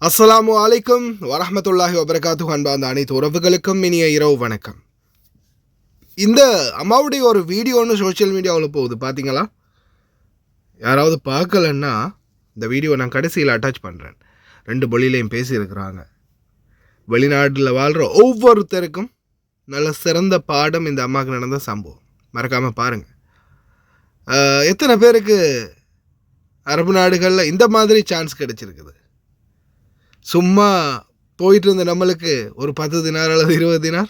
அஸ்ஸலாமு அலைக்கும் வரஹ்மத்துல்லாஹி வபரகாத்துஹு. அன்பார்ந்த அனைத்து உறவுகளுக்கும் இனிய இரவு வணக்கம். இந்த அம்மாவுடைய ஒரு வீடியோன்னு சோஷியல் மீடியாவில் போகுது பார்த்தீங்களா? யாராவது பார்க்கலன்னா இந்த வீடியோ நான் கடைசியில் அட்டாச் பண்ணுறேன். 2 மொழியிலையும் பேசியிருக்கிறாங்க. வெளிநாட்டில் வாழ்கிற ஒவ்வொருத்தருக்கும் நல்ல சிறந்த பாடம் இந்த அம்மாவுக்கு நடந்த சம்பவம். மறக்காமல் பாருங்கள். எத்தனை பேருக்கு அரபு நாடுகளில் இந்த மாதிரி சான்ஸ் கிடைச்சிருக்குது? சும்மா போயிட்டு இருந்த நம்மளுக்கு ஒரு 10 தினார் அல்லது 20 தினார்,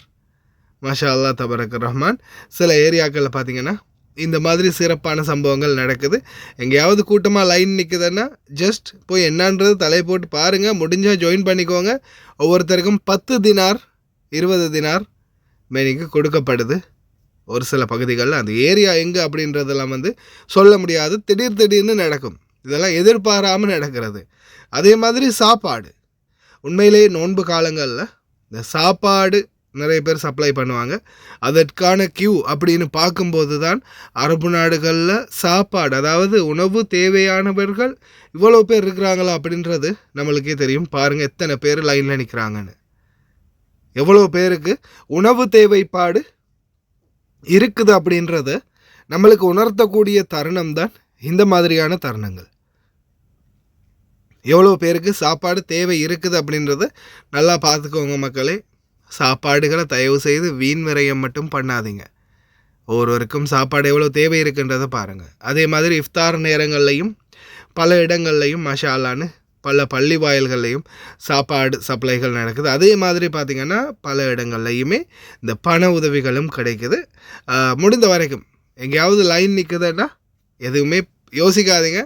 மாஷா அல்லா தபரக் ரஹ்மான். சில ஏரியாக்களில் பார்த்திங்கன்னா இந்த மாதிரி சிறப்பான சம்பவங்கள் நடக்குது. எங்கேயாவது கூட்டமாக லைன் நிற்குதுன்னா ஜஸ்ட் போய் என்னான்றது தலையை போட்டு பாருங்கள். முடிஞ்சால் ஜாயின் பண்ணிக்கோங்க. ஒவ்வொருத்தருக்கும் 10 தினார் 20 தினார் மேனிக்கு கொடுக்கப்படுது. ஒரு சில பகுதிகளில் அந்த ஏரியா எங்கே அப்படின்றதெல்லாம் சொல்ல முடியாது. திடீர்னு நடக்கும். இதெல்லாம் எதிர்பாராமல் நடக்கிறது. அதே மாதிரி சாப்பாடு, உண்மையிலேயே நோன்பு காலங்களில் இந்த சாப்பாடு நிறைய பேர் சப்ளை பண்ணுவாங்க. அதற்கான கியூ அப்படின்னு பார்க்கும்போது தான் அரபு நாடுகளில் சாப்பாடு, அதாவது உணவு தேவையானவர்கள் இவ்வளோ பேர் இருக்கிறாங்களா அப்படின்றது நம்மளுக்கே தெரியும். பாருங்கள் எத்தனை பேர் லைனில் நிற்கிறாங்கன்னு. எவ்வளோ பேருக்கு உணவு தேவைப்பாடு இருக்குது அப்படின்றத நம்மளுக்கு உணர்த்தக்கூடிய தருணம் தான் இந்த மாதிரியான தருணங்கள். எவ்வளோ பேருக்கு சாப்பாடு தேவை இருக்குது அப்படின்றத நல்லா பார்த்துக்கோங்க மக்களே. சாப்பாடுகளை தயவு செய்து வீண் விரயம் மட்டும் பண்ணாதீங்க. ஒவ்வொருவருக்கும் சாப்பாடு எவ்வளோ தேவை இருக்குன்றதை பாருங்கள். அதே மாதிரி இஃப்தார் நேரங்கள்லையும் பல இடங்கள்லையும் மாஷா அல்லான்னு பல பள்ளி வாயில்கள்லையும் சாப்பாடு சப்ளைகள் நடக்குது. அதே மாதிரி பார்த்திங்கன்னா பல இடங்கள்லையுமே இந்த பண உதவிகளும் கிடைக்குது. முடிந்த வரைக்கும் எங்கேயாவது லைன் நிற்குதுன்னா எதுவுமே யோசிக்காதீங்க.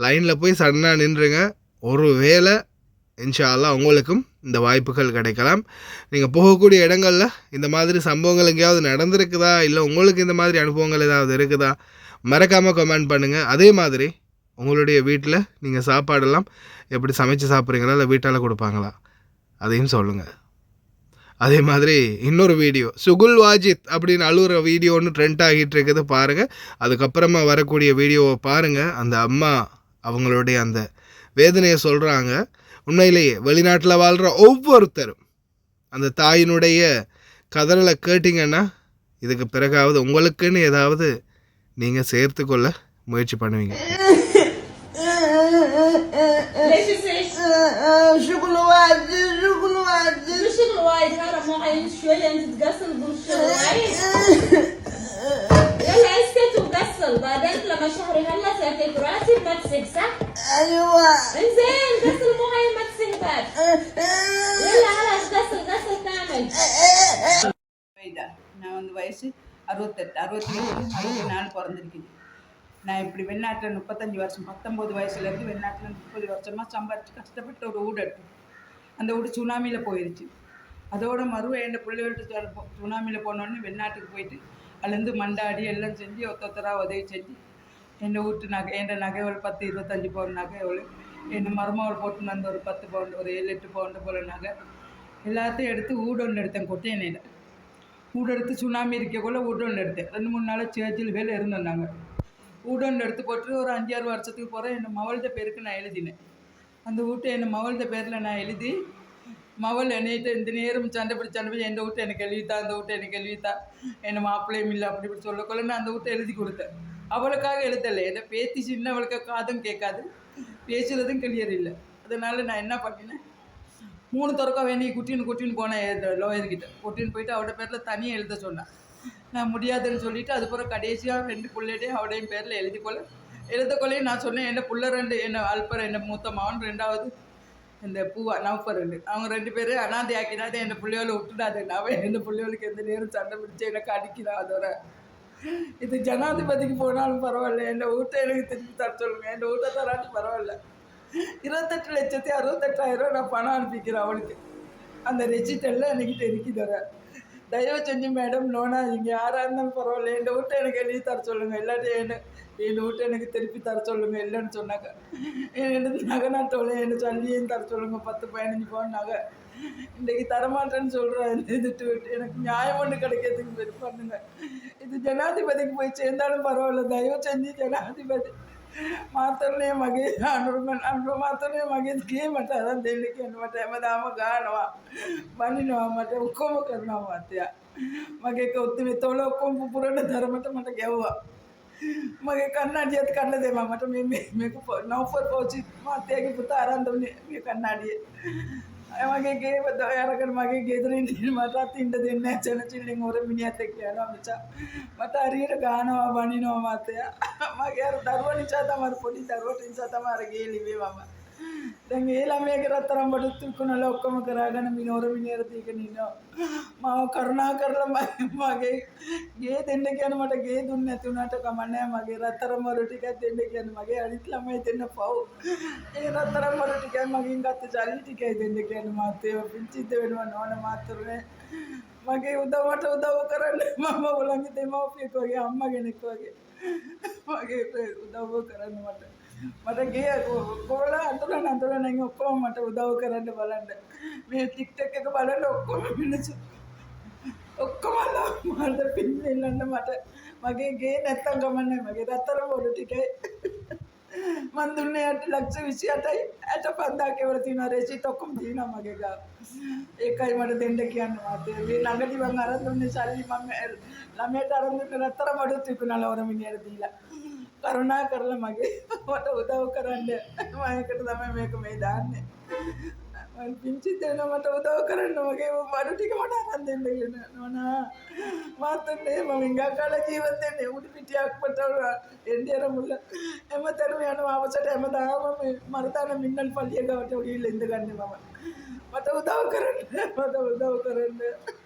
லைனில் போய் சடனாக நின்றுங்க. ஒரு வேளை இன்ஷா அல்லாஹ் உங்களுக்கும் இந்த வாய்ப்புகள் கிடைக்கலாம். நீங்கள் போகக்கூடிய இடங்களில் இந்த மாதிரி சம்பவங்கள் எங்கேயாவது நடந்திருக்குதா, இல்லை உங்களுக்கு இந்த மாதிரி அனுபவங்கள் ஏதாவது இருக்குதா, மறக்காமல் கமெண்ட் பண்ணுங்கள். அதே மாதிரி உங்களுடைய வீட்டில் நீங்கள் சாப்பாடெல்லாம் எப்படி சமைச்சு சாப்பிட்றீங்களா, இல்லை வீட்டால் கொடுப்பாங்களா, அதையும் சொல்லுங்கள். அதே மாதிரி இன்னொரு வீடியோ சுகுல் வாஜித் அப்படின்னு அழுகிற வீடியோ ஒன்று ட்ரெண்ட் ஆகிட்டு இருக்குது பாருங்கள். அதுக்கப்புறமா வரக்கூடிய வீடியோவை பாருங்கள். அந்த அம்மா அவங்களுடைய அந்த வேதனையை சொல்கிறாங்க. உண்மையிலேயே வெளிநாட்டில் வாழ்கிற ஒவ்வொருத்தரும் அந்த தாயினுடைய கதறலை கேட்டிங்கன்னா இதுக்கு பிறகாவது உங்களுக்குன்னு ஏதாவது நீங்கள் சேர்த்துக்கொள்ள முயற்சி பண்ணுவீங்க. بعدين لما شهر يخلص يعطيك راتب ما تسيب صح؟ ايوه انزين غسل مو هاي ما تسيب بعد يلا خلاص غسل كامل. நான் வயசு 64 பிறந்திருக்கேன். நான் இப்படி வெளிநாட்டில் 35 வருஷம் 19 வயசுலேருந்து வெளிநாட்டில் 30 வருஷமாக சம்பாதிச்சு கஷ்டப்பட்டு ஒரு வீடு எடுத்தோம். அந்த வீடு சுனாமியில் போயிடுச்சு. அதோட என் பிள்ளைகள்கிட்ட சுனாமியில் போனோடனே வெளிநாட்டுக்கு போயிட்டு அதுலேருந்து மண்டாடி எல்லாம் செஞ்சு ஒருத்தராக உதவி செஞ்சு என் வீட்டு நகை, என் நகைகள் 10-25 பவுன் நகைகள், என் மருமகள் போட்டு வந்த ஒரு 10 பவுன், ஒரு 7-8 பவுண்டு போல் நகை எல்லாத்தையும் எடுத்து வீடொன்று எடுத்தேன். கொட்டையணையில் வீடு எடுத்து சுனாமி இருக்கக்குள்ள வீடொன்று எடுத்தேன். 2-3 நாள் சேர்ச்சில் வேலை இருந்தோம். நாங்கள் வீடொன்று எடுத்து போட்டு ஒரு 5-6 வருஷத்துக்கு போகிறேன். என் மவள்கிட்ட பேருக்கு நான் எழுதினேன். அந்த வீட்டை என் மவள்கிட்ட பேரில் நான் எழுதி, மவள் என்னைட்டு இந்த நேரம் சண்டை பிடிச்சி என் வீட்டை எனக்கு எழுதித்தா, அந்த வீட்டை எனக்கு எழுதித்தா, என் மாப்பிள்ளையும் இல்லை அப்படி இப்படி சொல்லக்கொள்ள நான் அந்த வீட்டை எழுதி கொடுத்தேன். அவளுக்காக எழுதலை. என்னை பேத்தி சின்னவளுக்கு காதும் கேட்காது, பேசுகிறதும் கிளியர் இல்லை. அதனால் நான் என்ன பண்ணினேன், 3 தரக்கா வேண்டி குட்டின்னு போனேன் லோயர்கிட்ட. குட்டின்னு போயிட்டு அவட பேரில் தனியாக எழுத சொன்னேன். நான் முடியாதுன்னு சொல்லிவிட்டு அதுக்கப்புறம் கடைசியாக 2 பிள்ளைகிட்டையும் அவடையும் பேரில் எழுதக்கொள்ளையும் நான் சொன்னேன். என்ன பிள்ளை 2, என்ன அல்பர், என்ன மூத்த மகன், 2வது இந்த பூவா நவப்பர் 2, அவங்க 2 பேரும் அனாதை ஆக்கினாதே என் பிள்ளைகளை விட்டுடாது. அவன் என் பிள்ளைகளுக்கு எந்த நேரம் சண்டை பிடிச்சி எனக்கு அடிக்கிறான். அதோட இது ஜனாதிபதிக்கு போனாலும் பரவாயில்ல, என் வீட்டை எனக்கு திருப்பி தர சொல்லுங்க. என் வீட்டை தராட்டு பரவாயில்ல. 28,68,000 நான் பணம் அனுப்பிக்கிறேன் அவளுக்கு. அந்த ரெசிட்டெல்லாம் என்கிட்ட இருக்குது. தயவு செஞ்சு மேடம் லோனாதீங்க, யாராக இருந்தாலும் பரவாயில்ல, என் வீட்டை எனக்கு எழுதி தர சொல்லுங்கள். இல்லாட்டி என் வீட்டை எனக்கு திருப்பி தர சொல்லுங்கள். இல்லைன்னு சொன்னாங்க எனக்கு நகை நாட்டோல என்ன சொல்லியும் தர சொல்லுங்கள். 10-15 பவுன் நகை இன்றைக்கி தரமாட்டேன்னு சொல்கிறேன். இதுட்டு விட்டு எனக்கு நியாயம் ஒன்று கிடைக்கிறதுக்கு பண்ணுங்க. இது ஜனாதிபதிக்கு போய் சேர்ந்தாலும் பரவாயில்ல. தயவு செஞ்சு ஜனாதிபதி මාතරනේ මගේ අනුර මාතරනේ මගේ ගේ මට අරන් දෙන්න කියන මට හැමදාම ගානවා බනිනවා මට ඔක්කොම කරනවා මාතයා මගේ කෞතුමේ තොල ඔක්කොම පුපුරන ධර්මත මට ගැව්වා මගේ කන්නාඩියත් කන්න දෙමා මට මේක නවෆර් පෝචි මාතයාගේ පුතා අරන් දුන්නේ මේ කන්නාඩිය මගේ ගේ අරගෙන මගේ ගෙදරින් මටත් ඉන්න දෙන්නේ නැහැ චනචිල්ලෙන් හොර මිනිහත් එක්ක යනවා මචං මට හරියට ගානවා බනිනවා මාතයා මගේ අර දරුවා නිසා තමයි පොඩි දරුවට නිසා තමයි අර ගේ ලිවේ මම දැන් ඒ ළමයාගේ රත්තරන් බඩුත් විකුණලා ඔක්කොම කරගෙන මිනෝර මිනිහර තීකන ඉන්නවා මාව කරුණා කරලා මගේ ගේ දෙන්න කියන මට ගේ දුන්නේ නැති උනාට කමන්නේ මගේ රත්තරන් බඩු ටිකක් දෙන්න කියන මගේ අනිත් ළමයි දෙන්න පව් ඒ රත්තරන් බඩු ටිකක් මගෙන් ගත්ත ජලි ටිකයි දෙන්න කියන මාතේව පිංචිද්ද වෙනවා නෝන මාතරුනේ මගේ උදවට උදව් කරන්න මම ඔලංගි දෙමව්පියෙක් වගේ අම්මා කෙනෙක් වගේ මගේ උදව් කරන්න මට ගේ කොලා අඳුරන ඔක්කොම මට උදව් කරන්න බලන්න මේ ටික්ටොක් එක බලන්න ඔක්කොම මිනිස්සු ඔක්කොම මට පින් දෙන්න මට මගේ ගේ නැත්තම් ගමන්නේ මගේ රත්තරන් බඩු ටිකයි මන් දුන්නේ 8,28,000යි 85,000 කෙවල තියෙන රෙසිට් ඔක්කොම තියෙනවා මගේ ගාව ඒකයි මට දෙන්න කියන්න මාතේ මේ ළඟදී මං අරන් දුන්නේ සල්ලි මම ළමයට අරන් දුන්න රත්තරන් බඩු තිබුණා වර මිනිහට දීලා කරුණා කරලා මගේ මට උදව් කරන්න මම ඒකට තමයි මේක මේ දාන්නේ මම පිංචි දෙන මට උදව් කරන්න මගේ බඩු ටික මට අරන් දෙන්න කියන නෝනා මාතන්නේ මම ඉංගාකාල ජීවත් වෙන්නේ උඩු පිටියක් මට එන්දියර මුල්ල එමෙතන යනවා අවසට හැමදාම මේ මරදාන මින්නල් පල්ලිය ගාවට උඩින් ඉඳ ගන්න මම මට උදව් කරන්න